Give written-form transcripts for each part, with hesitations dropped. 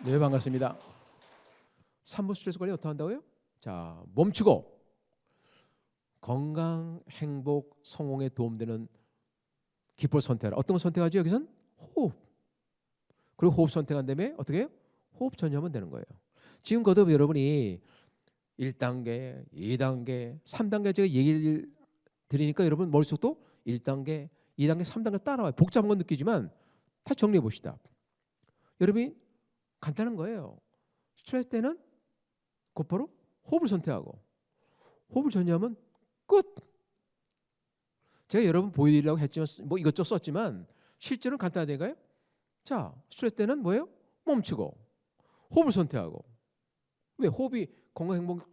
네, 반갑습니다. 3부 스트레스 관리 어떻게 한다고요? 자, 멈추고 건강, 행복, 성공에 도움되는 기법을 선택하라. 어떤 걸 선택하죠? 여기선 호흡. 그리고 호흡 선택한 다음에 어떻게 해요? 호흡 전념하면 되는 거예요. 지금 거듭 여러분이 1단계, 2단계, 3단계 제가 얘기를 드리니까 여러분 머릿속도 1단계, 2단계, 3단계 따라와요. 복잡한 건 느끼지만 다 정리해 봅시다. 여러분이 간단한 거예요. 스트레스 때는 곧바로 호흡을 선택하고 호흡을 전념하면 끝. 제가 여러분 보여드리려고 했지만 뭐 이것저것 썼지만 실제로는 간단하다니까요. 자, 스트레스 때는 뭐예요? 멈추고 호흡을 선택하고. 왜? 호흡이 건강 행복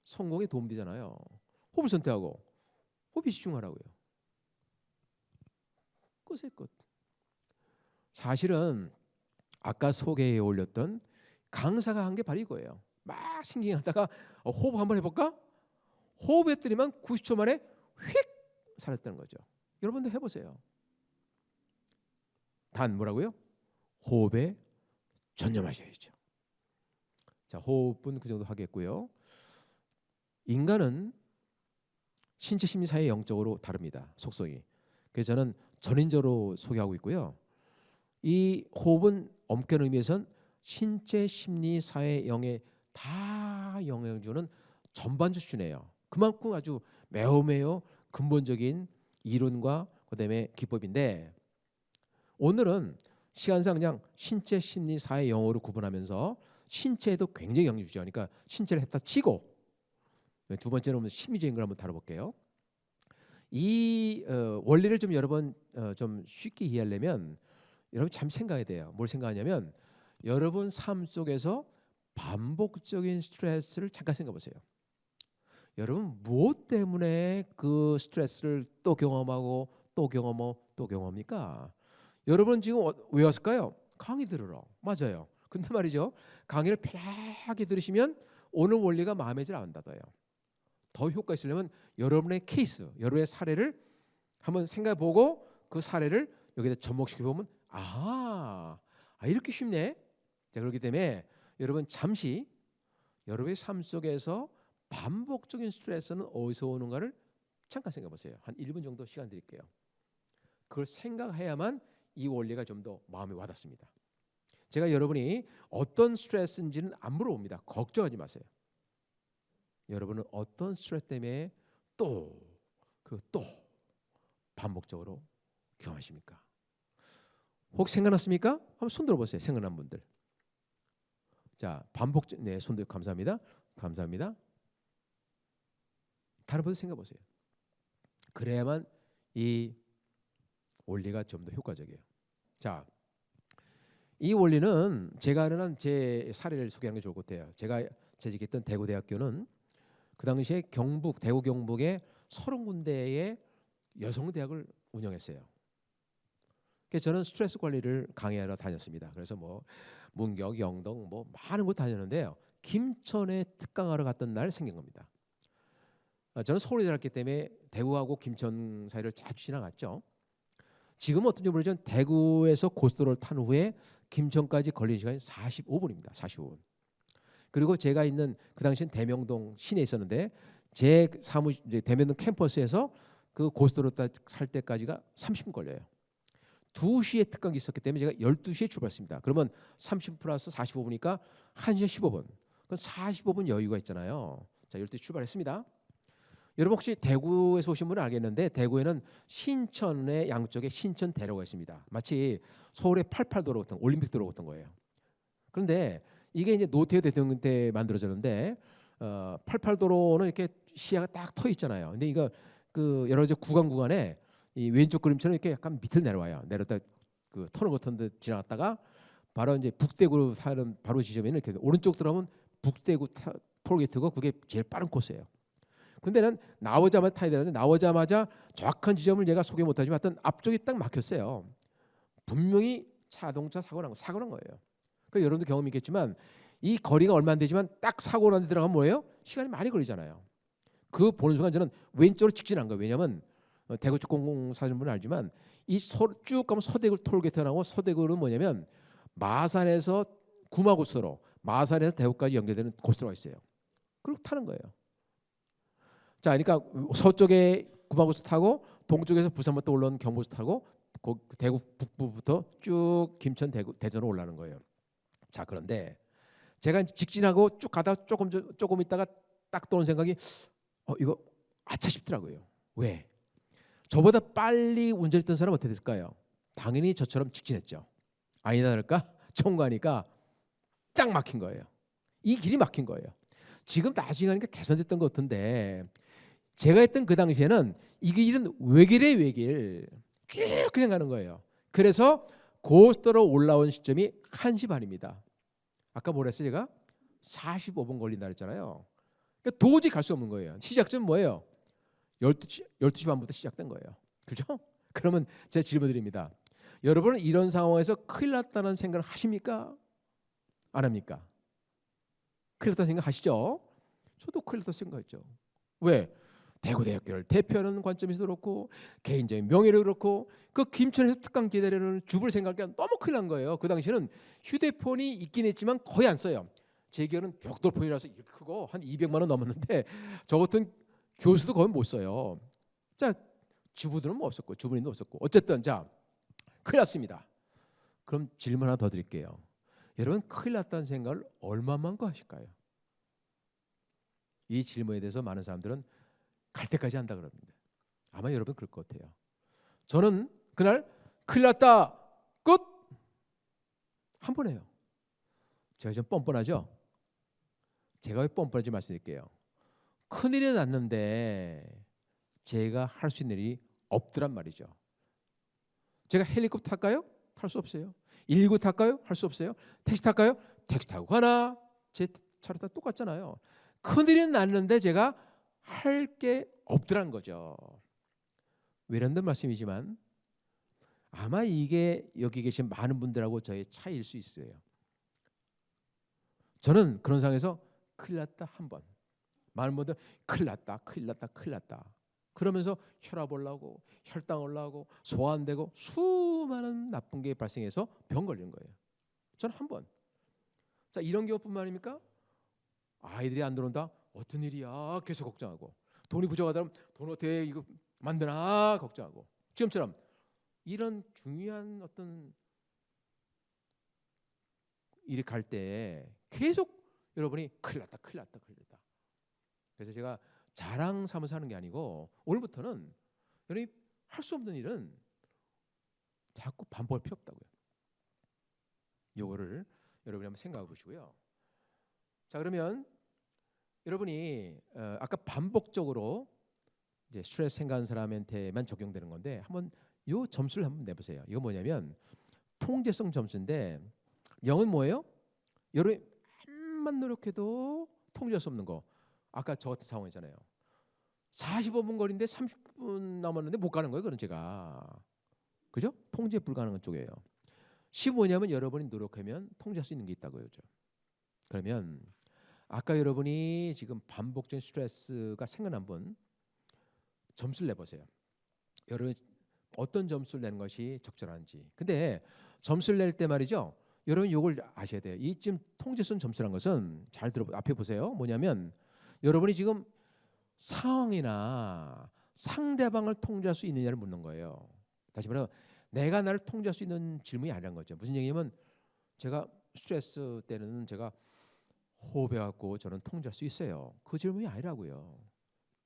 성공에 도움되잖아요. 호흡을 선택하고 호흡에 집중하라고요. 끝에 끝. 사실은 아까 소개해 올렸던 강사가 한 게 바로 이거예요. 막 신경하다가 호흡 한번 해볼까? 호흡했더니만 90초 만에 휙 사라졌다는 거죠. 여러분들 해보세요. 단 뭐라고요? 호흡에 전념하셔야죠. 자, 호흡은 그 정도 하겠고요. 인간은 신체, 심리, 사회 영적으로 다릅니다. 속성이. 그래서 저는 전인적으로 소개하고 있고요. 이 호흡은 엄격한 의미에선 신체, 심리, 사회, 영에 다 영향을 주는 전반적 수준이에요. 그만큼 아주 매우 근본적인 이론과 그다음에 기법인데 오늘은 시간상 그냥 신체, 심리, 사회, 영어로 구분하면서 신체에도 굉장히 영향을 주죠. 그러니까 신체를 했다 치고 두 번째는 심리적인 걸 한번 다뤄볼게요. 이 원리를 좀 여러 번 좀 쉽게 이해하려면 여러분 참 생각해야 돼요. 뭘 생각하냐면 여러분 삶 속에서 반복적인 스트레스를 잠깐 생각해 보세요. 여러분 무엇 때문에 그 스트레스를 또 경험하고 또 경험하고 또 경험합니까? 여러분 지금 왜 왔을까요? 강의 들으러. 맞아요. 근데 말이죠. 강의를 편하게 들으시면 오늘 원리가 마음에 잘 안 닿아요. 더 효과 있으려면 여러분의 케이스, 여러분의 사례를 한번 생각해 보고 그 사례를 여기다 접목시켜 보면 이렇게 쉽네. 자, 그렇기 때문에 여러분 잠시 여러분의 삶 속에서 반복적인 스트레스는 어디서 오는가를 잠깐 생각해 보세요. 한 1분 정도 시간 드릴게요. 그걸 생각해야만 이 원리가 좀 더 마음에 와닿습니다. 제가 여러분이 어떤 스트레스인지는 안 물어봅니다. 걱정하지 마세요. 여러분은 어떤 스트레스 때문에 그리고 또 반복적으로 경험하십니까? 혹시 생각났습니까? 한번 손 들어보세요. 생각난 분들. 자, 네, 손들 감사합니다. 감사합니다. 다른 분들 생각해 보세요. 그래야만 이 원리가 좀 더 효과적이에요. 자, 이 원리는 제가 아는 한 제 사례를 소개하는 게 좋을 것 같아요. 제가 재직했던 대구대학교는 그 당시에 대구 경북에 30군데의 여성대학을 운영했어요. 그래서 저는 스트레스 관리를 강의하러 다녔습니다. 그래서 뭐 문경, 영동 뭐 많은 곳 다녔는데요. 김천에 특강하러 갔던 날 생긴 겁니다. 저는 서울에 살았기 때문에 대구하고 김천 사이를 자주 지나갔죠. 지금은 어떤지 모르지만 대구에서 고속도로를 탄 후에 김천까지 걸리는 시간이 45분입니다. 45분. 그리고 제가 있는 그 당시엔 대명동 시내에 있었는데 제 사무실 이제 대명동 캠퍼스에서 그 고속도로 탈 때까지가 30분 걸려요. 2시에 특강이 있었기 때문에 제가 12시에 출발했습니다. 그러면 30 플러스 45분이니까 1시간 15분. 그럼 45분 여유가 있잖아요. 자, 12시 출발했습니다. 여러분 혹시 대구에서 오신 분은 알겠는데 대구에는 신천의 양쪽에 신천 대로가 있습니다. 마치 서울의 88도로 같은 올림픽 도로 같은 거예요. 그런데 이게 이제 노태우 대통령 때 만들어졌는데 88도로는 이렇게 시야가 딱 터 있잖아요. 근데 이거 그 여러 가지 구간에 이 왼쪽 그림처럼 이렇게 약간 밑을 내려왔다 그 터널 같은 데 지나갔다가 바로 이제 북대구로 사는 바로 지점에는 이렇게 오른쪽 들어가면 북대구 톨게이트고 그게 제일 빠른 코스예요. 근데 는 나오자마자 타야 되는데 나오자마자 정확한 지점을 제가 소개 못하지만 하여튼 앞쪽이 딱 막혔어요. 분명히 자동차 사고 난 거예요. 그 여러분도 경험이 있겠지만 이 거리가 얼마 안 되지만 딱 사고 난 데 들어가면 뭐예요? 시간이 많이 걸리잖아요. 그 보는 순간 저는 왼쪽으로 직진한 거예요. 왜냐하면 대구 쪽 공공 사는 분은 알지만 이 쭉 가면 서대구 톨게이트가 나오고 서대구는 뭐냐면 마산에서 구마고속도로 마산에서 대구까지 연결되는 고속도로가 있어요. 그리고 타는 거예요. 자, 그러니까 서쪽에 구마고속도로 타고 동쪽에서 부산부터 올라온 경부고속도로 타고 대구 북부부터 쭉 김천 대전으로 올라가는 거예요. 자, 그런데 제가 직진하고 쭉 가다 조금 있다가 딱 떠오른 생각이 이거 아차 싶더라고요. 왜? 저보다 빨리 운전했던 사람은 어떻게 됐을까요? 당연히 저처럼 직진했죠. 아니다 다를까? 총가니까 쫙 막힌 거예요. 이 길이 막힌 거예요. 지금 나중에 하니까 개선됐던 것 같은데 제가 했던 그 당시에는 이 길은 외길에 쭉 그냥 가는 거예요. 그래서 고속도로 올라온 시점이 1시 반입니다. 아까 뭐라 했어요 제가? 45분 걸린다 그랬잖아요. 그러니까 도저히 갈 수 없는 거예요. 시작점 뭐예요? 12시 반부터 시작된 거예요. 그죠? 그러면 제가 질문 드립니다. 여러분은 이런 상황에서 큰일 났다는 생각을 하십니까? 안 합니까? 큰일 났다는 생각 하시죠? 저도 큰일 났다는 생각했죠. 왜? 대구대학교를 대표하는 관점에서 그렇고 개인적인 명예를 그렇고 그 김천에서 특강 기다리는 주부를 생각하니까 너무 큰일 난 거예요. 그 당시에는 휴대폰이 있긴 했지만 거의 안 써요. 제 기억은 벽돌폰이라서 이렇게 크고 한 200만 원 넘었는데 저 같은 교수도 거의 못 써요. 자, 주부들은 뭐 없었고 주부님도 없었고 어쨌든 자 큰일 났습니다. 그럼 질문 하나 더 드릴게요. 여러분 큰일 났다는 생각을 얼마만큼 하실까요? 이 질문에 대해서 많은 사람들은 갈 때까지 한다 그럽니다. 아마 여러분 그럴 것 같아요. 저는 그날 큰일 났다 끝 한 번 해요. 제가 좀 뻔뻔하죠? 제가 왜 뻔뻔한지 말씀드릴게요. 큰일이 났는데 제가 할 수 있는 일이 없더란 말이죠. 제가 헬리콥터 탈까요? 탈 수 없어요. 119 탈까요? 할 수 없어요. 택시 탈까요? 택시 타고 가나? 제 차로 다 똑같잖아요. 큰일이 났는데 제가 할 게 없더란 거죠. 외람된 말씀이지만 아마 이게 여기 계신 많은 분들하고 저의 차이일 수 있어요. 저는 그런 상황에서 큰일 났다 한 번. 많은 분들 큰일 났다 그러면서 혈압 올라오고 혈당 올라오고 소화 안 되고 수많은 나쁜 게 발생해서 병 걸리는 거예요. 저는 한 번. 자, 이런 경우뿐만 아닙니까? 아이들이 안 들어온다. 어떤 일이야? 계속 걱정하고 돈이 부족하다면 돈 어떻게 이거 만드나 걱정하고 지금처럼 이런 중요한 어떤 일이 갈 때 계속 여러분이 큰일 났다. 그래서 제가 자랑 삼아서 하는 게 아니고 오늘부터는 여러분이 할 수 없는 일은 자꾸 반복할 필요 없다고요. 요거를 여러분이 한번 생각해 보시고요. 자, 그러면 여러분이 아까 반복적으로 이제 스트레스 생각하는 사람한테만 적용되는 건데 한번 요 점수를 한번 내보세요. 이거 뭐냐면 통제성 점수인데 0은 뭐예요? 여러분이 한만 노력해도 통제할 수 없는 거. 아까 저 같은 상황이잖아요. 45분 거리인데 30분 남았는데 못 가는 거예요. 그런 제가. 그죠? 통제 불가능한 쪽이에요. 15냐면 여러분이 노력하면 통제할 수 있는 게 있다고요. 그죠? 그러면 아까 여러분이 지금 반복적인 스트레스가 생겨난 분 점수를 내보세요. 여러분 어떤 점수를 내는 것이 적절한지. 근데 점수를 낼 때 말이죠. 여러분 이걸 아셔야 돼요. 이쯤 통제성 점수란 것은 잘 앞에 보세요. 뭐냐면 여러분이 지금 상황이나 상대방을 통제할 수 있느냐를 묻는 거예요. 다시 말해서 내가 나를 통제할 수 있는 질문이 아니란 거죠. 무슨 얘기냐면 제가 스트레스 때는 제가 호흡해갖고 저는 통제할 수 있어요. 그 질문이 아니라고요.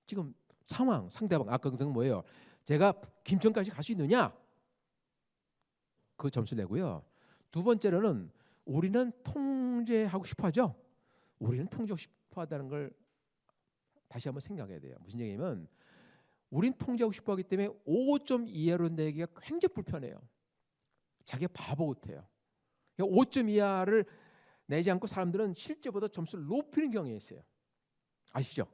지금 상황, 상대방 아까 그 뭐예요? 제가 김천까지 갈 수 있느냐? 그 점수 내고요. 두 번째로는 우리는 통제하고 싶어하죠. 우리는 통제하고 싶어하다는 걸 다시 한번 생각해야 돼요. 무슨 얘기냐면 우린 통제하고 싶어하기 때문에 5점 이하로 내기가 굉장히 불편해요. 자기가 바보 같아요. 5점 이하를 내지 않고 사람들은 실제보다 점수를 높이는 경향이 있어요. 아시죠?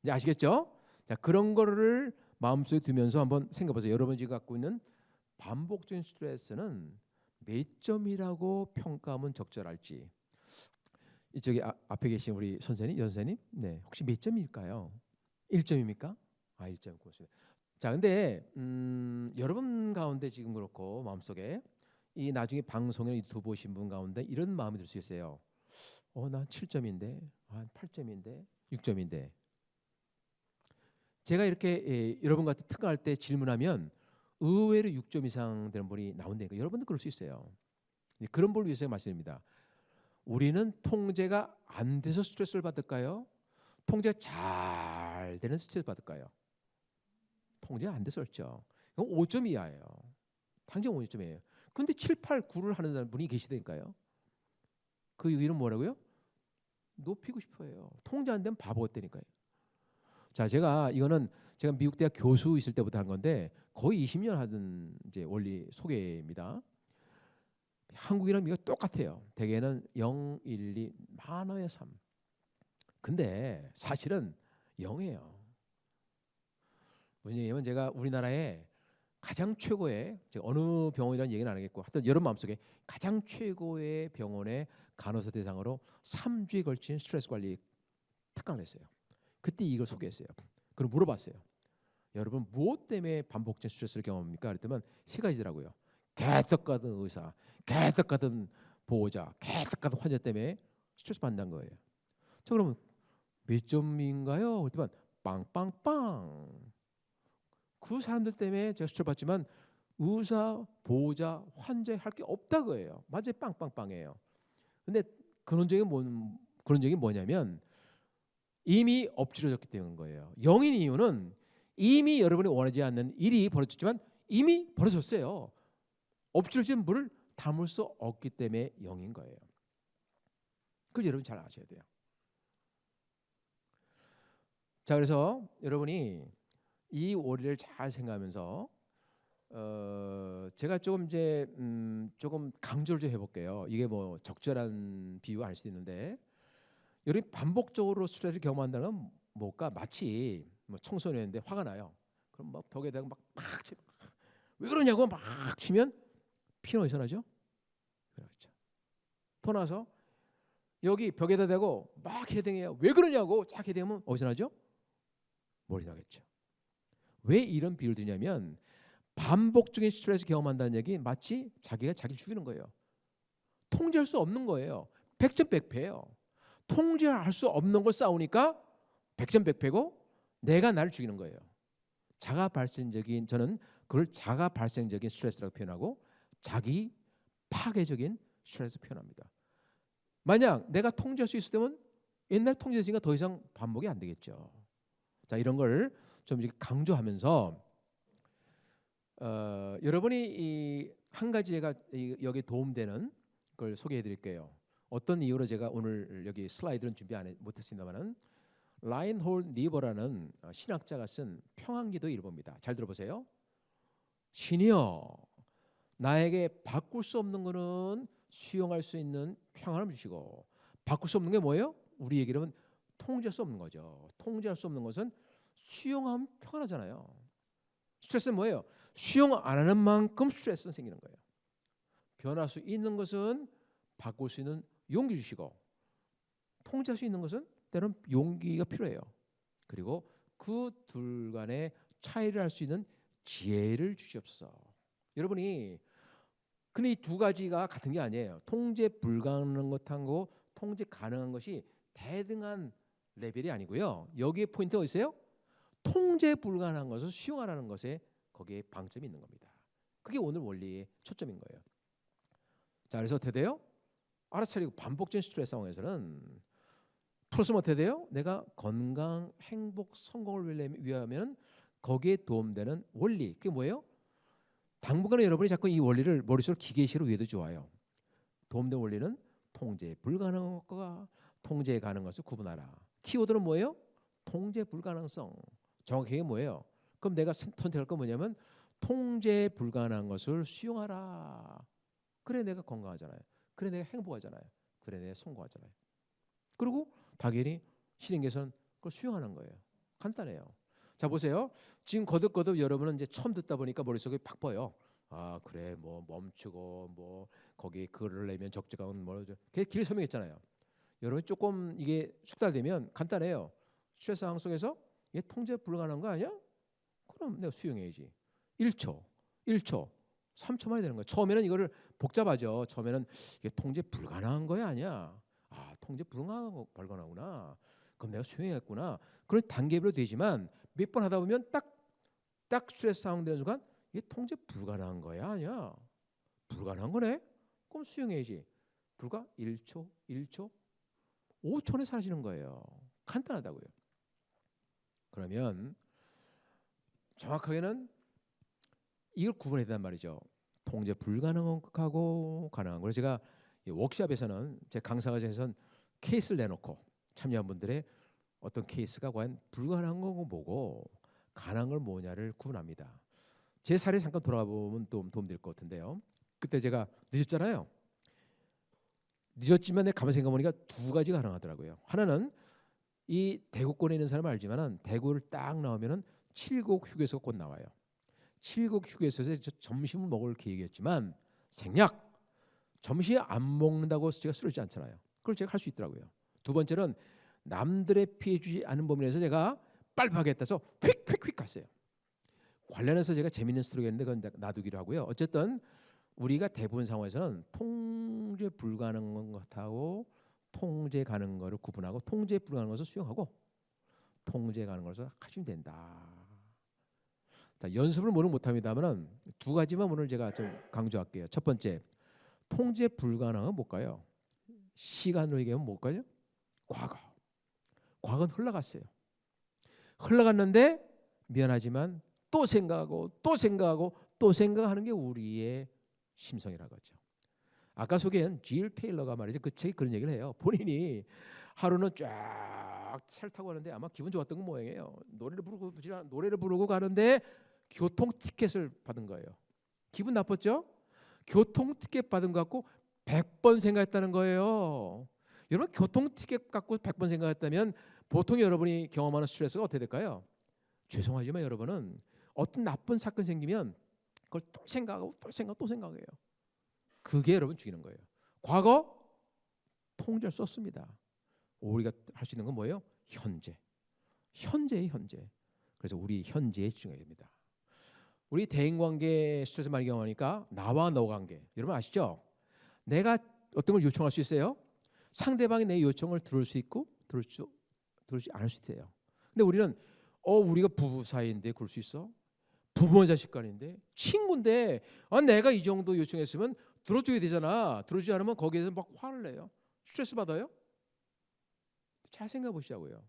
이제 아시겠죠? 자, 그런 거를 마음속에 두면서 한번 생각해보세요. 여러분이 지금 갖고 있는 반복적인 스트레스는 몇 점이라고 평가하면 적절할지. 이쪽에 앞에 계신 우리 선생님, 여선생님, 네, 혹시 몇 점일까요? 1점입니까? 1점 고맙습니다. 자, 근데 여러분 가운데 지금 그렇고 마음속에 이 나중에 방송이나 유튜브 보신 분 가운데 이런 마음이 들 수 있어요. 난 7점인데, 한 8점인데, 6점인데. 제가 이렇게 여러분 같은 특강할 때 질문하면 의외로 6점 이상 되는 분이 나온다니까. 여러분도 그럴 수 있어요. 그런 분을 위해서 말씀드립니다. 우리는 통제가 안 돼서 스트레스를 받을까요? 통제가 잘 되는 스트레스 받을까요? 통제가 안 돼서 그렇죠. 5점 이하예요. 당장 5점이에요. 근데 7, 8, 9를 하는 분이 계시다니까요. 그 이유는 뭐라고요? 높이고 싶어요. 통제 안 되면 바보 같다니까요. 자, 이거는 제가 미국 대학 교수 있을 때부터 한 건데 거의 20년 하던 이제 원리 소개입니다. 한국이랑 미국 똑같아요. 대개는 0, 1, 2, 많아야 3. 근데 사실은 0이에요. 무슨 얘기냐면 제가 우리나라에 가장 최고의, 제가 어느 병원이라는 얘기는 안 하겠고 하여튼 여러분 마음속에 가장 최고의 병원의 간호사 대상으로 3주에 걸친 스트레스 관리 특강을 했어요. 그때 이걸 소개했어요. 그럼 물어봤어요. 여러분 무엇 때문에 반복된 스트레스를 경험합니까? 그랬더니 세 가지더라고요. 계속 가던 의사, 계속 가던 보호자, 계속 가던 환자 때문에 스트레스 받는다는 거예요. 자, 그러면 몇 점인가요? 그랬더니 빵빵빵. 그 사람들 때문에 제가 스트레스 받지만 의사, 보호자, 환자에 할 게 없다고 해요. 맞아요, 빵빵빵이에요. 근데 근원적인 뭐냐면 이미 엎질러졌기 때문인 거예요. 0인 이유는 이미 여러분이 원하지 않는 일이 벌어졌지만 이미 벌어졌어요. 엎질러진 물을 담을 수 없기 때문에 0인 거예요. 그걸 여러분 잘 아셔야 돼요. 자, 그래서 여러분이 이 원리를 잘 생각하면서 제가 조금 강조를 좀 해볼게요. 이게 뭐 적절한 비유가 아닐 수도 있는데 여러분이 반복적으로 스트레스를 경험한다는 건 뭘까? 마치 뭐 청소년인데 화가 나요. 그럼 막 벽에 대고 왜 그러냐고 막 치면 피는 어디서 나죠? 그렇죠. 더 나서 여기 벽에다 대고 막 헤딩해요. 왜 그러냐고 쫙 헤딩하면 어디서 나죠? 머리 나겠죠. 왜 이런 비유를 드냐면 반복적인 스트레스 경험한다는 얘기 마치 자기가 자기를 죽이는 거예요. 통제할 수 없는 거예요. 100점 100패예요. 통제할 수 없는 걸 싸우니까 100점 100패고 내가 나를 죽이는 거예요. 저는 그걸 자가 발생적인 스트레스라고 표현하고 자기 파괴적인 스트레스 표현합니다. 만약 내가 통제할 수 있었다면 옛날 통제했으니까 더 이상 반복이 안 되겠죠. 자, 이런 걸 좀 이렇게 강조하면서 여러분이 한 가지 제가 여기에 도움되는 걸 소개해 드릴게요. 어떤 이유로 제가 오늘 여기 슬라이드는 준비 못했습니다만은 라인홀드 리버라는 신학자가 쓴 평안기도 일보입니다. 잘 들어보세요. 신이여 나에게 바꿀 수 없는 것은 수용할 수 있는 평안을 주시고 바꿀 수 없는 게 뭐예요? 우리 얘기로는 통제할 수 없는 거죠. 통제할 수 없는 것은 수용하면 평안하잖아요. 스트레스는 뭐예요? 수용 안 하는 만큼 스트레스는 생기는 거예요. 변할 수 있는 것은 바꿀 수 있는 용기 주시고 통제할 수 있는 것은 때로는 용기가 필요해요. 그리고 그 둘 간의 차이를 할 수 있는 지혜를 주시옵소서. 여러분이 근데 이 두 가지가 같은 게 아니에요. 통제 불가능한 것하고 통제 가능한 것이 대등한 레벨이 아니고요. 여기에 포인트가 어디 있어요? 통제 불가능한 것을 수용하라는 것에 거기에 방점이 있는 겁니다. 그게 오늘 원리의 초점인 거예요. 자, 그래서 어떻게 돼요? 알아차리고 반복적인 스트레스 상황에서는 풀었으면 어떻게 돼요? 내가 건강, 행복, 성공을 위하면 거기에 도움되는 원리. 그게 뭐예요? 당분간은 여러분이 자꾸 이 원리를 머릿속으로 기계식으로 외워도 좋아요. 도움되는 원리는 통제 불가능한 것과 통제 가능한 것을 구분하라. 키워드는 뭐예요? 통제 불가능성. 정확하게 뭐예요? 그럼 내가 선택할 건 뭐냐면 통제 불가능한 것을 수용하라. 그래 내가 건강하잖아요. 그래 내가 행복하잖아요. 그래 내가 성공하잖아요. 그리고 당연히 신행계에서는 그걸 수용하는 거예요. 간단해요. 자, 보세요. 지금 거듭거듭 여러분은 이제 처음 듣다 보니까 머릿속에 팍 보여. 아 그래 뭐 멈추고 뭐 거기 글을 내면 적적한 뭐 길 설명했잖아요. 여러분 조금 이게 숙달되면 간단해요. 스트레스 상황 속에서 이게 통제 불가능한 거 아니야? 그럼 내가 수용해야지. 1초, 1초. 3초만이 되는 거예요. 처음에는 이거를 복잡하죠. 처음에는 이게 통제 불가능한 거야 아니야. 아, 통제 불가능하구나. 그럼 내가 수행했구나. 그런 단계별로 되지만 몇 번 하다 보면 딱 스트레스 상황 되는 순간 이게 통제 불가능한 거야 아니야. 불가능한 거네. 그럼 수행해야지. 불과 1초, 1초, 5초 안에 사라지는 거예요. 간단하다고요. 그러면 정확하게는 이걸 구분해야 된단 말이죠. 통제 불가능하고 가능한. 그래서 제가 워크숍에서는 제 강사과정에서는 케이스를 내놓고 참여한 분들의 어떤 케이스가 과연 불가능한 건 뭐고 가능한 건 뭐냐를 구분합니다. 제 사례 잠깐 돌아가 보면 또 도움될 것 같은데요. 그때 제가 늦었잖아요. 늦었지만 가만 생각해 보니까 두 가지가 가능하더라고요. 하나는 이 대구권에 있는 사람은 알지만은 대구를 딱 나오면은 칠곡 휴게소가 곧 나와요. 칠곡 휴게소에서 점심을 먹을 계획이었지만 생략 점심 안 먹는다고 제가 쓰러지지 않잖아요. 그걸 제가 할 수 있더라고요. 두 번째는 남들의 피해 주지 않은 범위 내에서 제가 빨리 하겠다 해서 휙휙휙 갔어요. 관련해서 제가 재밌는 스토리가 있는데 그건 놔두기로 하고요. 어쨌든 우리가 대부분 상황에서는 통제 불가능한 것하고 통제 가능한 것을 구분하고 통제 불가능한 것을 수용하고 통제 가능한 것을 하시면 된다. 자, 연습을 오늘 못합니다만은 두 가지만 오늘 제가 좀 강조할게요. 첫 번째, 통제 불가능은 뭘까요? 시간으로 얘기하면 뭘까요? 과거. 과거는 흘러갔어요. 흘러갔는데 미안하지만 또 생각하고 또 생각하고 또 생각하는 게 우리의 심성이라고 하죠. 아까 소개한 질 테일러가 말이죠. 그 책이 그런 얘기를 해요. 본인이 하루는 쫙 차를 타고 가는데 아마 기분 좋았던 건 모양이에요. 노래를 부르고 가는데 교통 티켓을 받은 거예요. 기분 나빴죠? 교통 티켓 받은 거 갖고 100번 생각했다는 거예요. 여러분 교통 티켓 갖고 100번 생각했다면 보통 여러분이 경험하는 스트레스가 어떻게 될까요? 죄송하지만 여러분은 어떤 나쁜 사건 생기면 그걸 또 생각하고 또 생각해요. 그게 여러분 죽이는 거예요. 과거 통제를 썼습니다. 우리가 할 수 있는 건 뭐예요? 현재의 현재. 그래서 우리 현재에 집중해야 됩니다. 우리 대인관계 스트레스 많이 경험하니까 나와 너 관계. 여러분 아시죠? 내가 어떤 걸 요청할 수 있어요. 상대방이 내 요청을 들을 수 있고 들을지 않을 수 있어요. 근데 우리는 우리가 부부 사이인데 그럴 수 있어? 부모 자식 간인데 친구인데 내가 이 정도 요청했으면 들어줘야 되잖아. 들어주지 않으면 거기에서 막 화를 내요. 스트레스 받아요? 잘 생각해 보시자고요.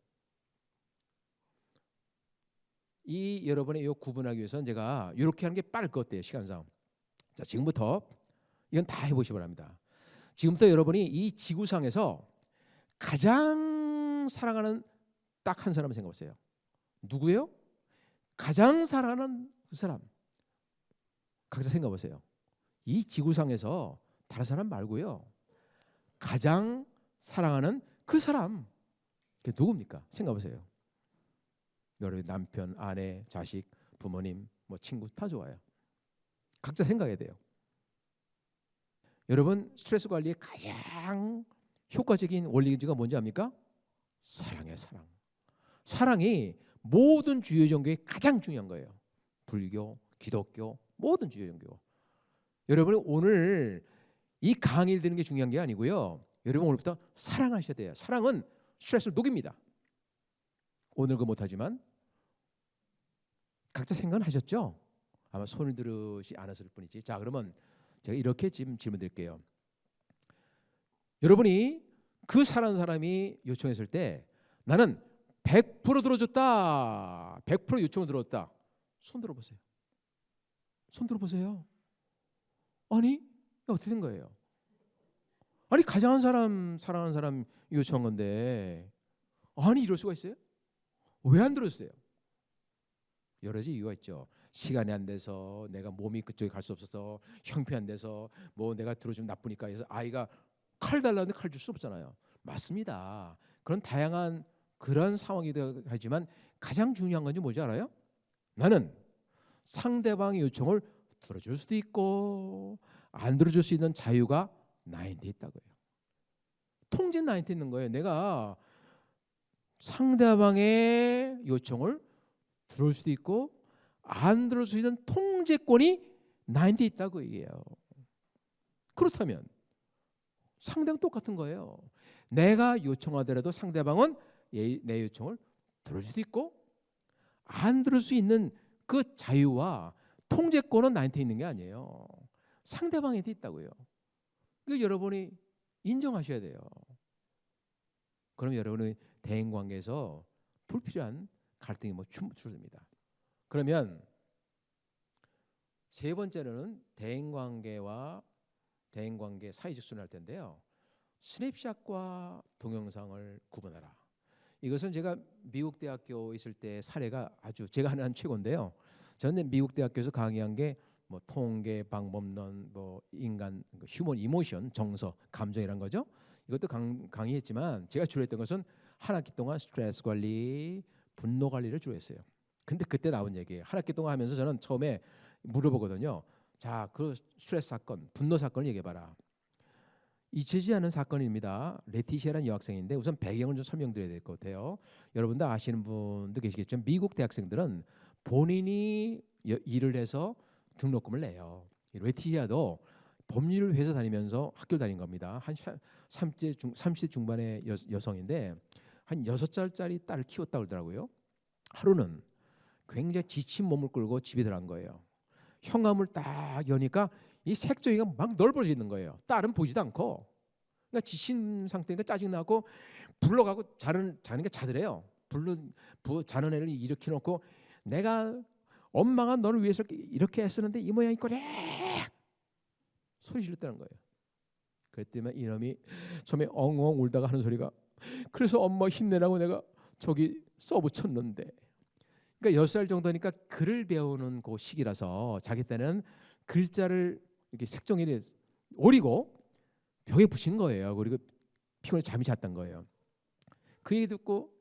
이 여러분의 이 구분하기 위해서는 제가 이렇게 하는 게 빠를 것 같아요. 시간상. 자, 지금부터 이건 다 해보시기 바랍니다. 지금부터 여러분이 이 지구상에서 가장 사랑하는 딱 한 사람을 생각해보세요. 누구예요? 가장 사랑하는 그 사람. 각자 생각해보세요. 이 지구상에서 다른 사람 말고요. 가장 사랑하는 그 사람. 그게 누굽니까? 생각해보세요. 여러분 남편, 아내, 자식, 부모님, 뭐 친구 다 좋아요. 각자 생각해야 돼요. 여러분 스트레스 관리의 가장 효과적인 원리가 뭔지 압니까? 사랑이에요. 사랑. 사랑이 모든 주요 종교의 가장 중요한 거예요. 불교, 기독교, 모든 주요 종교. 여러분이 오늘 이 강의를 듣는 게 중요한 게 아니고요. 여러분 오늘부터 사랑하셔야 돼요. 사랑은 스트레스를 녹입니다. 오늘 그 못하지만 각자 생각은 하셨죠? 아마 손을 들으시 않았을 뿐이지. 자, 그러면 제가 이렇게 지금 질문 드릴게요. 여러분이 그 사랑하는 사람이 요청했을 때 나는 100% 들어줬다. 100% 요청을 들었다. 손 들어보세요. 손 들어보세요. 아니, 어떻게 된 거예요? 아니, 가장 사랑하는 사람 요청한 건데 아니 이럴 수가 있어요? 왜 안 들었어요? 여러 가지 이유가 있죠. 시간이 안 돼서, 내가 몸이 그쪽에 갈 수 없어서, 형편이 안 돼서, 뭐 내가 들어주면 나쁘니까 해서 아이가 칼 달라는데 칼 줄 수 없잖아요. 맞습니다. 그런 다양한 그런 상황이기도 하지만 가장 중요한 건지 뭔지 알아요? 나는 상대방의 요청을 들어줄 수도 있고 안 들어줄 수 있는 자유가 나한테 있다고요. 통제는 나한테 있는 거예요. 내가 상대방의 요청을 들을 수도 있고 안 들을 수 있는 통제권이 90 있다고 얘기해요. 그렇다면 상대방 똑같은 거예요. 내가 요청하더라도 상대방은 내 요청을 들을 수도 있고 안 들을 수 있는 그 자유와 통제권은 나한테 있는 게 아니에요. 상대방한테 있다고요. 그 여러분이 인정하셔야 돼요. 그럼 여러분의 대인 관계에서 불필요한 갈등이 줄어듭니다. 그러면 세 번째로는 대인 관계와 대인 관계 사이적 순환을 할 텐데요. 스냅샷과 동영상을 구분하라. 이것은 제가 미국 대학교 있을 때 사례가 아주 제가 하는 최고인데요. 저는 미국 대학교에서 강의한 게 뭐 통계, 방법론, 뭐 인간, 휴먼 이모션, 정서, 감정이란 거죠. 이것도 강의했지만 제가 주로 했던 것은 한 학기 동안 스트레스 관리, 분노 관리를 주로 했어요. 근데 그때 나온 얘기예요. 한 학기 동안 하면서 저는 처음에 물어보거든요. 자, 그 스트레스 사건, 분노 사건을 얘기해봐라. 잊히지 않은 사건입니다. 레티시아라는 여학생인데 우선 배경을 좀 설명드려야 될 것 같아요. 여러분도 아시는 분도 계시겠죠. 미국 대학생들은 본인이 일을 해서 등록금을 내요. 레티시아도 법률 회사 다니면서 학교 다닌 겁니다. 한 30대 중반의 여성인데 한 6살짜리 딸을 키웠다고 그러더라고요. 하루는 굉장히 지친 몸을 끌고 집에 들어간 거예요. 현관문을 딱 여니까 이 색종이가 막 넓어져 있는 거예요. 딸은 보지도 않고. 그러니까 지친 상태니까 짜증나고 불러가고 자니까 자더래요. 자는 애를 일으켜 놓고 내가 엄마가 너를 위해서 이렇게 애쓰는데 이 모양이 거래 소리 질렀다는 거예요. 그랬더니 이놈이 처음에 엉엉 울다가 하는 소리가 그래서 엄마 힘내라고 내가 저기 써붙였는데. 그러니까 10살 정도니까 글을 배우는 그 시기라서 자기 때는 글자를 이렇게 색종이를 오리고 벽에 붙인 거예요. 그리고 피곤해 잠이 잤던 거예요. 그 얘기 듣고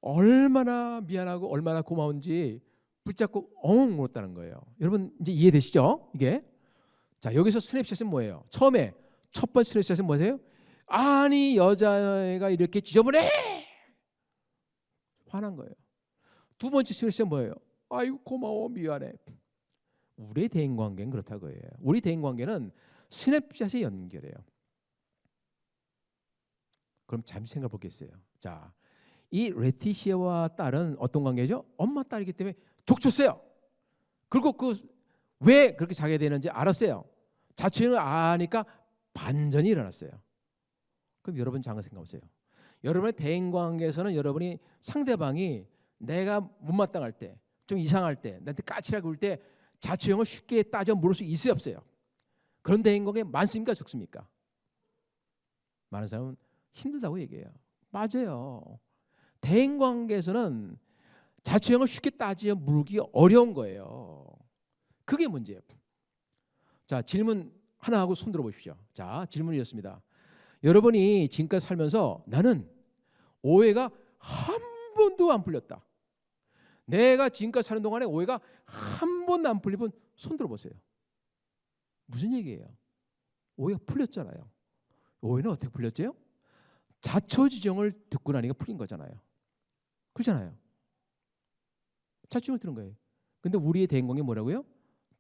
얼마나 미안하고 얼마나 고마운지 붙잡고 엉엉 울었다는 거예요. 여러분 이제 이해되시죠? 이게 자 여기서 스냅샷은 뭐예요? 처음에 첫 번째 스냅샷은 뭐예요? 아니 여자애가 이렇게 지저분해 화난 거예요. 두 번째 스냅샷은 뭐예요? 아이고 고마워 미안해. 우리 대인 관계는 그렇다고 해요. 우리 대인 관계는 스냅샷에 연결해요. 그럼 잠시 생각해 보겠어요. 자, 이 레티시아와 딸은 어떤 관계죠? 엄마 딸이기 때문에 족쳤어요. 그리고 왜 그렇게 자게 되는지 알았어요. 자취를 아니까 반전이 일어났어요. 그럼 여러분 잠깐 생각해 보세요. 여러분의 대인 관계에서는 여러분이 상대방이 내가 못마땅할 때, 좀 이상할 때, 나한테 까칠하게 굴 때 자취형을 쉽게 따져 물을 수 있어요, 없어요? 그런 대인 관계 많습니까, 적습니까? 많은 사람은 힘들다고 얘기해요. 맞아요. 대인 관계에서는 자취형을 쉽게 따져 물기 어려운 거예요. 그게 문제예요. 자, 질문 하나 하고 손 들어 보십시오. 자, 질문이었습니다. 여러분이 지금까지 살면서 나는 오해가 한 번도 안 풀렸다. 내가 지금까지 사는 동안에 오해가 한 번도 안 풀린 분 손 들어 보세요. 무슨 얘기예요? 오해가 풀렸잖아요. 오해는 어떻게 풀렸죠? 자초지종을 듣고 나니까 풀린 거잖아요. 그렇잖아요. 자초지종을 들은 거예요. 근데 우리의 대인 관계 뭐라고요?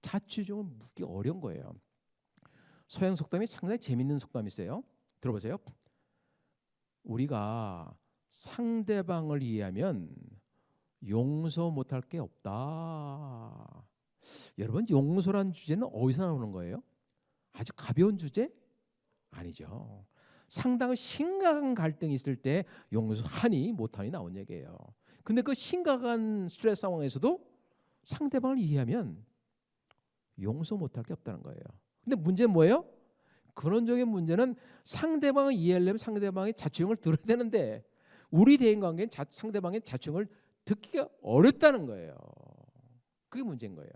자초지종을 묻기 어려운 거예요. 서양 속담이 상당히 재밌는 속담이 있어요. 들어보세요. 우리가 상대방을 이해하면 용서 못할 게 없다. 여러분 용서란 주제는 어디서 나오는 거예요? 아주 가벼운 주제? 아니죠. 상당히 심각한 갈등이 있을 때 용서하니 못하니 나온 얘기예요. 근데 그 심각한 스트레스 상황에서도 상대방을 이해하면 용서 못할 게 없다는 거예요. 근데 문제는 뭐예요? 근원적인 문제는 상대방을 이해하려면 상대방의 자취형을 들어야 되는데 우리 대인관계는 상대방의 자취형을 듣기가 어렵다는 거예요. 그게 문제인 거예요.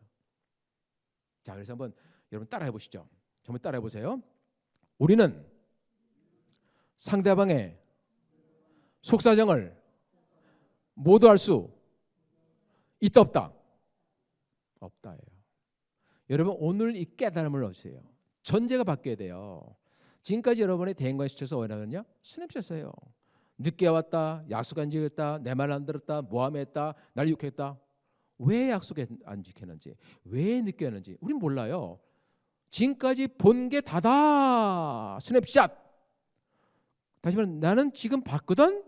자, 그래서 한번 여러분 따라해 보시죠. 정말 따라해 보세요. 우리는 상대방의 속사정을 모두 알 수 있다 없다? 없다예요. 여러분 오늘 이 깨달음을 얻으세요. 전제가 바뀌어야 돼요. 지금까지 여러분의 대인관계 시켜서 뭐냐면요, 스냅샷이에요. 늦게 왔다, 약속 안 지켰다, 내 말 안 들었다, 모함했다, 날 욕했다. 왜 약속에 안 지켰는지, 왜 늦게 했는지 우린 몰라요. 지금까지 본 게 다다. 스냅샷. 다시 말하면 나는 지금 봤거든.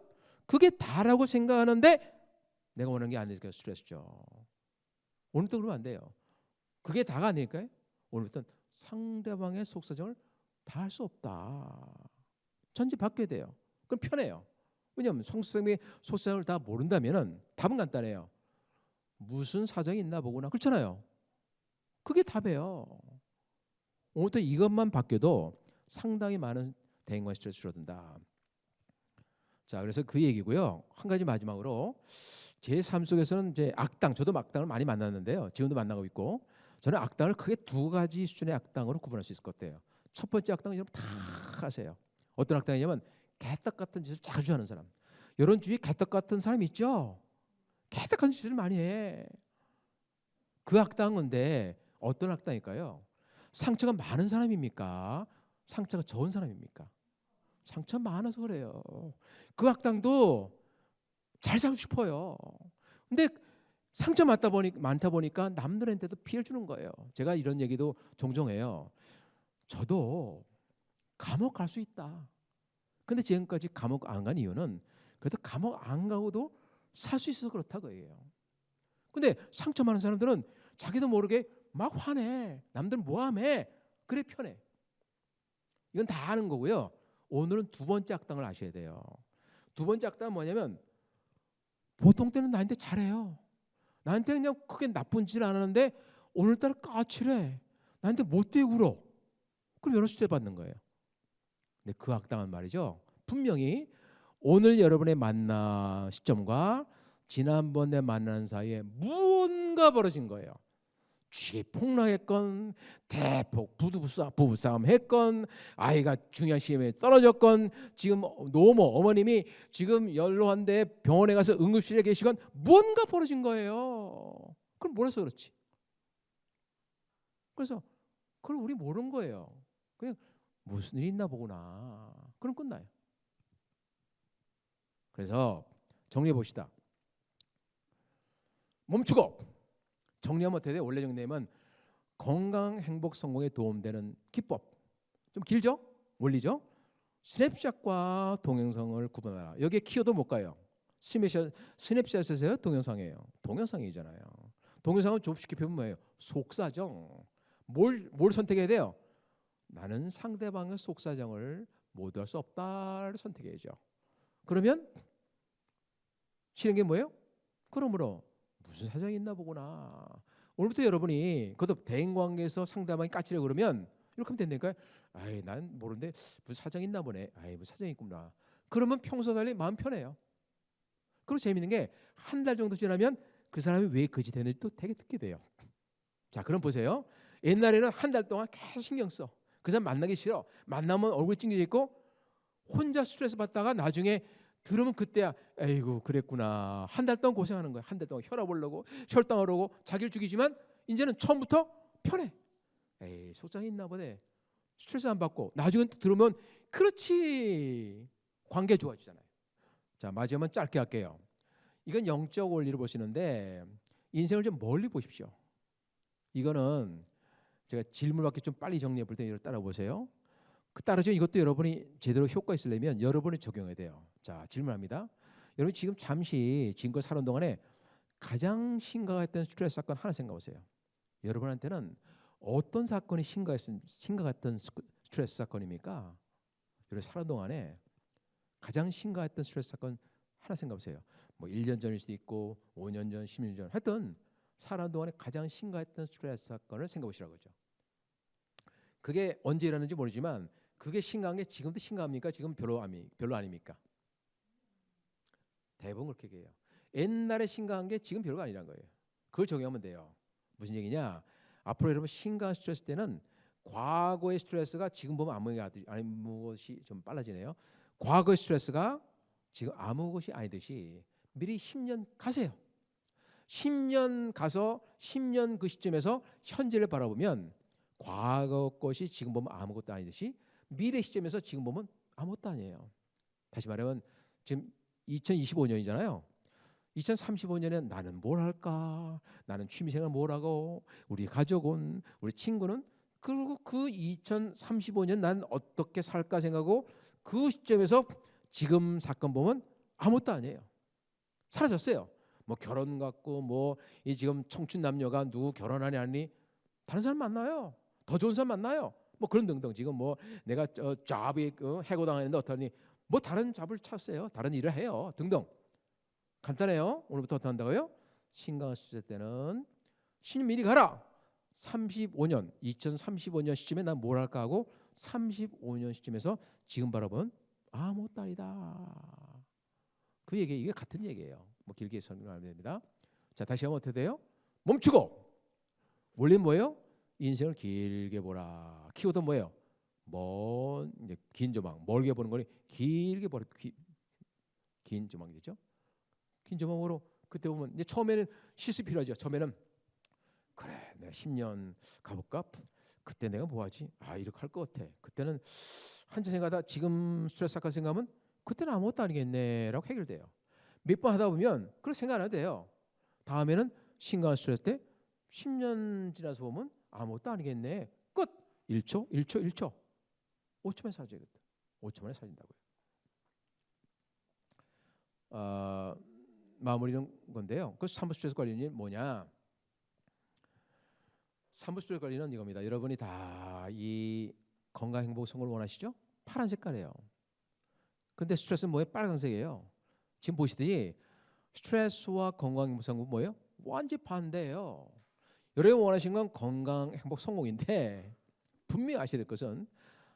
그게 다라고 생각하는데 내가 원하는 게 아니니까 스트레스죠. 오늘부터 그러면 안 돼요. 그게 다가 아닐까요? 오늘부터는 상대방의 속사정을 다 할 수 없다. 전제 바뀌어야 돼요. 그럼 편해요. 왜냐하면 상대방의 속사정을 다 모른다면은 답은 간단해요. 무슨 사정이 있나 보구나. 그렇잖아요. 그게 답이에요. 오늘부터 이것만 바뀌어도 상당히 많은 대인관 스트레스 줄어든다. 자, 그래서 그 얘기고요. 한 가지 마지막으로 제 삶 속에서는 이제 악당, 저도 악당을 많이 만났는데요. 지금도 만나고 있고, 저는 악당을 크게 두 가지 수준의 악당으로 구분할 수 있을 것 같아요. 첫 번째 악당은 여러분 다 아세요. 어떤 악당이냐면 개떡 같은 짓을 자주 하는 사람. 여러분 주위에 개떡 같은 사람 있죠? 개떡 같은 짓을 많이 해. 그 악당인데 어떤 악당일까요? 상처가 많은 사람입니까? 상처가 적은 사람입니까? 상처 많아서 그래요. 그 악당도 잘 살고 싶어요. 근데 상처 많다 보니까 남들한테도 피해를 주는 거예요. 제가 이런 얘기도 종종 해요. 저도 감옥 갈 수 있다. 근데 지금까지 감옥 안 간 이유는 그래도 감옥 안 가고도 살 수 있어서 그렇다고 해요. 근데 상처 많은 사람들은 자기도 모르게 막 화내. 남들 뭐하매. 그래 편해. 이건 다 아는 거고요. 오늘은 두 번째 악당을 아셔야 돼요. 두 번째 악당은 뭐냐면 보통 때는 나한테 잘해요. 나한테 그냥 크게 나쁜 짓을 안 하는데 오늘따라 까칠해. 나한테 못되게 굴어. 그럼 여러 수제 받는 거예요. 근데 그 악당은 말이죠. 분명히 오늘 여러분의 만나 시점과 지난번에 만난 사이에 무언가 벌어진 거예요. 취해 폭락했건 대폭 부부싸움 했건 아이가 중요한 시험에 떨어졌건 지금 노모 어머님이 지금 연로한데 병원에 가서 응급실에 계시건 뭔가 벌어진 거예요. 그럼 몰라서 그렇지. 그래서 그걸 우리 모르는 거예요. 그냥 무슨 일이 있나 보구나. 그럼 끝나요. 그래서 정리해 봅시다. 멈추고 정리하면 어떻게 돼? 원래 정리하면 건강, 행복, 성공에 도움되는 기법. 좀 길죠? 원리죠? 스냅샷과 동영상을 구분하라. 여기에 키워드 못 가요. 스냅샷에서요? 동영상이에요. 동영상이잖아요. 동영상은 좁게 표현 뭐예요? 속사정. 뭘 선택해야 돼요? 나는 상대방의 속사정을 모두할 수 없다를 선택해야죠. 그러면 싫은 게 뭐예요? 그러므로 무슨 사정이 있나 보구나. 오늘부터 여러분이 그것도 대인관계에서 상대방이 까칠해 그러면 이렇게 하면 된다니까요. 아이 난 모르는데 무슨 사정이 있나 보네. 아이 무슨 사정이 있구나. 그러면 평소 달리 마음 편해요. 그리고 재밌는 게 한 달 정도 지나면 그 사람이 왜 그짓 했는지 또 되게 듣게 돼요. 자 그럼 보세요. 옛날에는 한 달 동안 계속 신경 써. 그 사람 만나기 싫어. 만나면 얼굴 찡겨져 있고 혼자 스트레스 받다가 나중에 들으면 그때야 에이구 그랬구나. 한 달 동안 고생하는 거야. 한 달 동안 혈압 올라오고 혈당 오르고 자기를 죽이지만 이제는 처음부터 편해. 에이 속상이 있나 보네. 스트레스 안 받고 나중에 들으면 그렇지. 관계 좋아지잖아요. 자 마지막은 짧게 할게요. 이건 영적 원리를 보시는데 인생을 좀 멀리 보십시오. 이거는 제가 질문 받기 좀 빨리 정리해 볼 테니 따라 보세요. 그 따라서 이것도 여러분이 제대로 효과 있으려면 여러분이 적용해야 돼요. 자 질문합니다. 여러분 지금 잠시 지금껏 살아온 동안에 가장 심각했던 스트레스 사건 하나 생각해 보세요. 여러분한테는 어떤 사건이 심각했던 스트레스 사건입니까? 여러분 살아온 동안에 가장 심각했던 스트레스 사건 하나 생각해 보세요. 뭐 1년 전일 수도 있고 5년 전, 10년 전 하여튼 살아온 동안에 가장 심각했던 스트레스 사건을 생각해 보시라고 그러죠. 그게 언제 일어났는지 모르지만 그게 심각한 게 지금도 심각합니까? 지금 별로 아닙니까? 대부분 그렇게 얘기해요. 옛날에 심각한 게 지금 별거 아니란 거예요. 그걸 적용하면 돼요. 무슨 얘기냐? 앞으로 여러분 심각한 스트레스 때는 과거의 스트레스가 지금 보면 아무 것이 좀 빨라지네요. 과거의 스트레스가 지금 아무 것이 아니듯이 미리 10년 가세요. 10년 가서 10년 그 시점에서 현재를 바라보면 과거 것이 지금 보면 아무것도 아니듯이 미래 시점에서 지금 보면 아무것도 아니에요. 다시 말하면 지금 2025년이잖아요. 2035년에 나는 뭘 할까? 나는 취미생활 뭘 하고 우리 가족은 우리 친구는 그리고 그 2035년 난 어떻게 살까 생각하고 그 시점에서 지금 사건 보면 아무것도 아니에요. 사라졌어요. 뭐 결혼 같고 뭐 이 지금 청춘 남녀가 누구 결혼하니 아니 다른 사람 만나요. 더 좋은 사람 만나요. 뭐 그런 등등 지금 뭐 내가 잡이 해고당했는데 어떠니 뭐 다른 잡을 찾았어요. 다른 일을 해요. 등등. 간단해요. 오늘부터 어떻게 한다고요? 신강을 쓰실 때는 신이 미리 가라. 35년 2035년 시점에 난 뭘 할까 하고 35년 시점에서 지금 바라보면 아무것도 아니다. 그 얘기 이게 같은 얘기예요. 뭐 길게 설명하면 됩니다. 자 다시 하면 어떻게 돼요? 멈추고 원리는 뭐예요? 인생을 길게 보라. 키워드 뭐예요? 먼 이제 긴 조망 멀게 보는 거니 길게 보라. 긴 조망이 되죠. 긴 조망으로 그때 보면 이제 처음에는 실습 필요하죠. 처음에는 그래 내가 10년 가볼까? 그때 내가 뭐하지? 아 이렇게 할 것 같아. 그때는 한참 생각하다 지금 스트레스 할까 생각하면 그때는 아무것도 아니겠네라고 해결돼요. 몇 번 하다 보면 그렇게 생각 안 해도 돼요. 다음에는 심각한 스트레스 때 10년 지나서 보면 아무것도 아니겠네. 끝. 1초, 1초, 1초. 5초 만에 사라지겠다. 5초 만에 사라진다고요. 마무리는 건데요. 그 산부 스트레스 관리는 뭐냐? 산부 스트레스 관리는 이겁니다. 여러분이 다 이 건강 행복 성공을 원하시죠? 파란 색깔이에요. 근데 스트레스는 뭐예요? 빨간색이에요. 지금 보시더니 스트레스와 건강 행복 성공 뭐예요? 완전 반대예요. 여러분이 원하시는 건 건강 행복 성공인데 분명히 아셔야 될 것은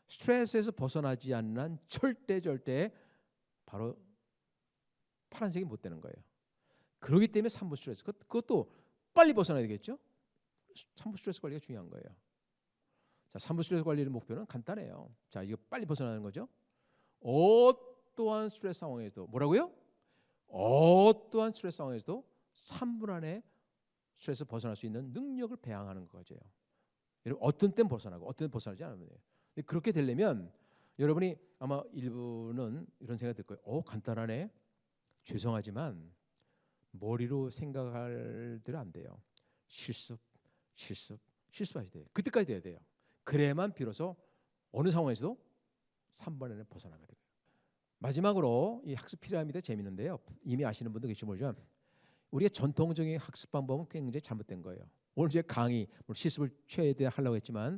스트레스에서 벗어나지 않는 한 절대 바로 파란색이 못 되는 거예요. 그렇기 때문에 산부 스트레스 그것도 빨리 벗어나야 되겠죠. 산부 스트레스 관리가 중요한 거예요. 자, 산부 스트레스 관리의 목표는 간단해요. 자, 이거 빨리 벗어나는 거죠. 어떠한 스트레스 상황에서도 뭐라고요? 어떠한 스트레스 상황에서도 3분 안에 스트레스 벗어날 수 있는 능력을 배양하는 거죠. 여러분 어떤 때는 벗어나고 어떤 때는 벗어나지 않으면 돼요. 근데 그렇게 되려면 여러분이 아마 일부는 이런 생각이 들 거예요. 간단하네. 죄송하지만 머리로 생각할 대로 안 돼요. 실습하셔야 돼요. 그때까지 돼야 돼요. 그래야만 비로소 어느 상황에서도 3번 안에 벗어나게 돼요. 마지막으로 이 학습 피라미드 재밌는데요. 이미 아시는 분도 계시지 모르지만 우리의 전통적인 학습 방법은 굉장히 잘못된 거예요. 오늘 제 강의 실습을 최대한 하려고 했지만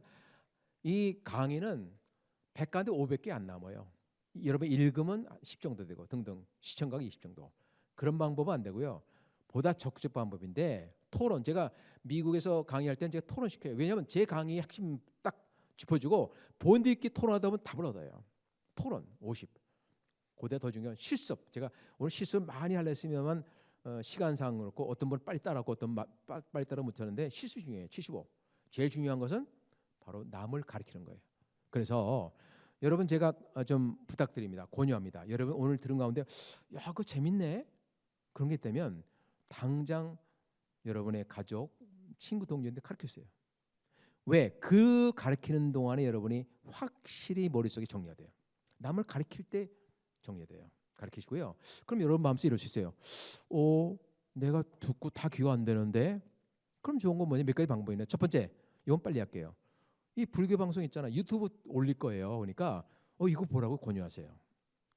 이 강의는 100가운데 500개 안 남아요. 여러분 읽으면 10 정도 되고 등등 시청각 20 정도. 그런 방법은 안 되고요. 보다 적극적 방법인데 토론. 제가 미국에서 강의할 때는 제가 토론 시켜요. 왜냐하면 제 강의 핵심 딱 짚어주고 본드 있게 토론하다 보면 답을 얻어요. 토론 50. 그보다 더 중요한 실습. 제가 오늘 실습 많이 하려 했으면 시간상 그렇고 어떤 분은 빨리 따라하고 어떤 빨리 따라 못하는데 실습이 중요해요. 75. 제일 중요한 것은 바로 남을 가르치는 거예요. 그래서 여러분 제가 좀 부탁드립니다. 권유합니다. 여러분 오늘 들은 가운데 야 그거 재밌네. 그런 게 있다면 당장 여러분의 가족, 친구, 동료한테 가르치세요. 왜? 그 가르치는 동안에 여러분이 확실히 머릿속에 정리가 돼요. 남을 가르칠 때 정리가 돼요. 가르치시고요. 그럼 여러분 마음속에 이럴 수 있어요. 내가 듣고 다 귀가 안 되는데 그럼 좋은 건 뭐냐? 몇 가지 방법이 있네. 첫 번째, 이건 빨리 할게요. 이 불교 방송 있잖아. 유튜브 올릴 거예요. 그러니까 이거 보라고 권유하세요.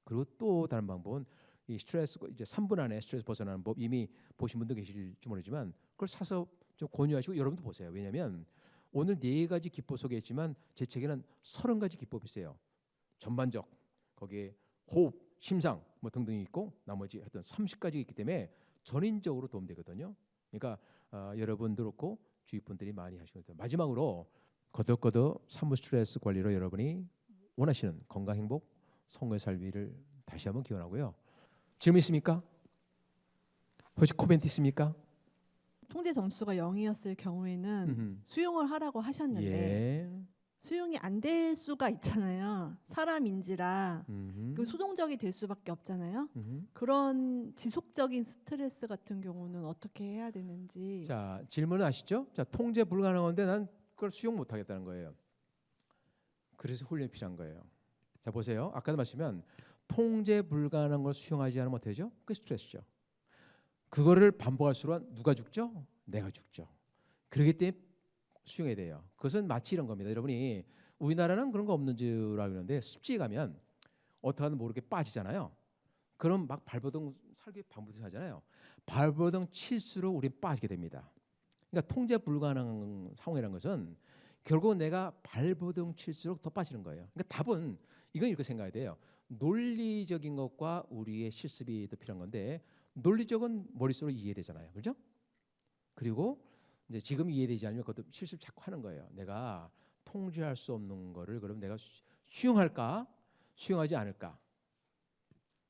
그리고 또 다른 방법은 이 스트레스 이제 3분 안에 스트레스 벗어나는 법 이미 보신 분도 계실지 모르지만 그걸 사서 좀 권유하시고 여러분도 보세요. 왜냐하면 오늘 4가지 기법 소개했지만 제 책에는 30가지 기법이 있어요. 전반적 거기에 호흡, 심상 뭐 등등이 있고 나머지 하여튼 30가지 있기 때문에 전인적으로 도움되거든요. 그러니까 여러분도 그렇고 주위 분들이 많이 하시는 거예요. 마지막으로 거듭거듭 산부 스트레스 관리로 여러분이 원하시는 건강 행복 성공의 삶을 다시 한번 기원하고요. 질문 있습니까? 혹시 코멘트 있습니까? 통제 점수가 0이었을 경우에는 수용을 하라고 하셨는데 예. 수용이 안 될 수가 있잖아요. 사람인지라 그 수동적이 될 수밖에 없잖아요. 그런 지속적인 스트레스 같은 경우는 어떻게 해야 되는지. 자, 질문을 아시죠? 자, 통제 불가능한데 난 그걸 수용 못 하겠다는 거예요. 그래서 훈련이 필요한 거예요. 자, 보세요. 아까도 말씀하면 통제 불가능한 걸 수용하지 않으면 어떻게 되죠? 그게 스트레스죠. 그거를 반복할수록 누가 죽죠? 내가 죽죠. 그렇기 때문에 수용해야 돼요. 그것은 마치 이런 겁니다. 여러분이 우리나라는 그런 거 없는 줄 알고 있는데 습지에 가면 어떻게 하든 모르게 빠지잖아요. 그럼 막 발버둥 살기 반복해서 하잖아요. 발버둥 칠수록 우린 빠지게 됩니다. 그러니까 통제 불가능한 상황이라는 것은 결국 내가 발버둥 칠수록 더 빠지는 거예요. 그러니까 답은 이건 이렇게 생각해야 돼요. 논리적인 것과 우리의 실습이 더 필요한 건데 논리적은 머릿속으로 이해되잖아요. 그렇죠? 그리고 이제 지금 이해되지 않으면 그것도 실습 자꾸 하는 거예요. 내가 통제할 수 없는 거를 그럼 내가 수용할까? 수용하지 않을까?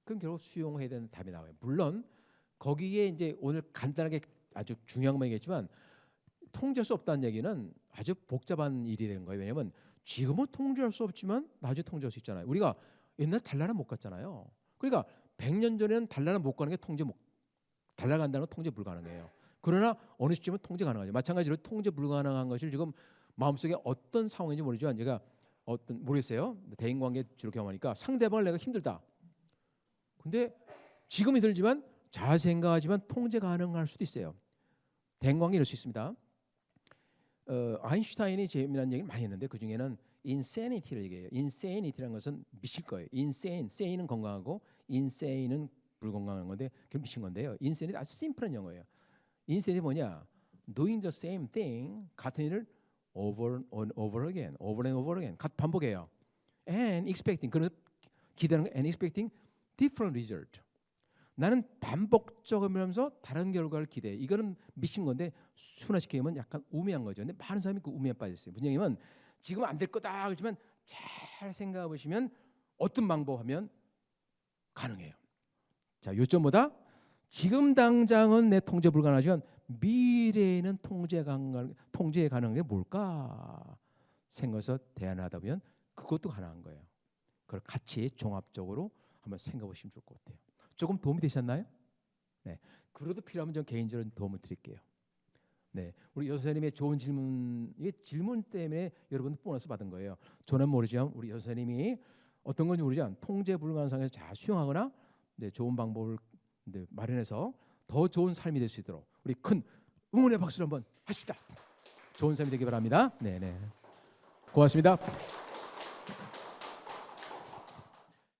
그럼 결국 수용해야 되는 답이 나와요. 물론 거기에 이제 오늘 간단하게 아주 중요한 건 얘기했지만 통제할 수 없다는 얘기는 아주 복잡한 일이 되는 거예요. 왜냐하면 지금은 통제할 수 없지만 나중에 통제할 수 있잖아요. 우리가 옛날 달나라 못 갔잖아요. 그러니까 100년 전에는 달나라 못 가는 게 달나라 간다는 건 통제 불가능해요. 그러나 어느 시점은 통제 가능하죠. 마찬가지로 통제 불가능한 것을 지금 마음속에 어떤 상황인지 모르지만 제가 모르겠어요. 대인관계 주로 경험하니까 상대방을 내가 힘들다. 근데 지금이 들지만 잘 생각하지만 통제 가능할 수도 있어요. 대인관계 이럴 수 있습니다. 아인슈타인이 재미난 얘기를 많이 했는데 그 중에는 insanity를 얘기해요. insanity라는 것은 미칠 거예요. sane은 건강하고 insane은 불건강한 건데 그게 미친 건데요. insanity 아주 심플한 영어예요. insanity 뭐냐? doing the same thing, 같은 일을 over and over again, 반복해요. and expecting, 그런 기대하는 거, and expecting different result. 나는 반복적이면서 다른 결과를 기대해. 이거는 미친 건데 순화시키게 하면 약간 우매한 거죠. 근데 많은 사람이 그 우매에 빠졌어요. 무슨 얘기냐면 지금 안 될 거다 그렇지만 잘 생각해 보시면 어떤 방법하면 가능해요. 자, 요점보다 지금 당장은 내 통제 불가능하지만 미래에는 통제 가능한 게 뭘까 생각해서 대안하다 보면 그것도 가능한 거예요. 그걸 같이 종합적으로 한번 생각해 보시면 좋을 것 같아요. 조금 도움이 되셨나요? 네. 그래도 필요하면 전 개인적으로 도움을 드릴게요. 네. 우리 여선생님의 좋은 질문, 이게 질문 때문에 여러분 보너스 받은 거예요. 저는 모르지만 우리 여선생님이 어떤 건지 모르지만 통제 불가능한 상황에서 잘 수용하거나 네, 좋은 방법을 마련해서 더 좋은 삶이 될 수 있도록 우리 큰 응원의 박수를 한번 하십시다. 좋은 삶이 되기 바랍니다. 네, 네. 고맙습니다.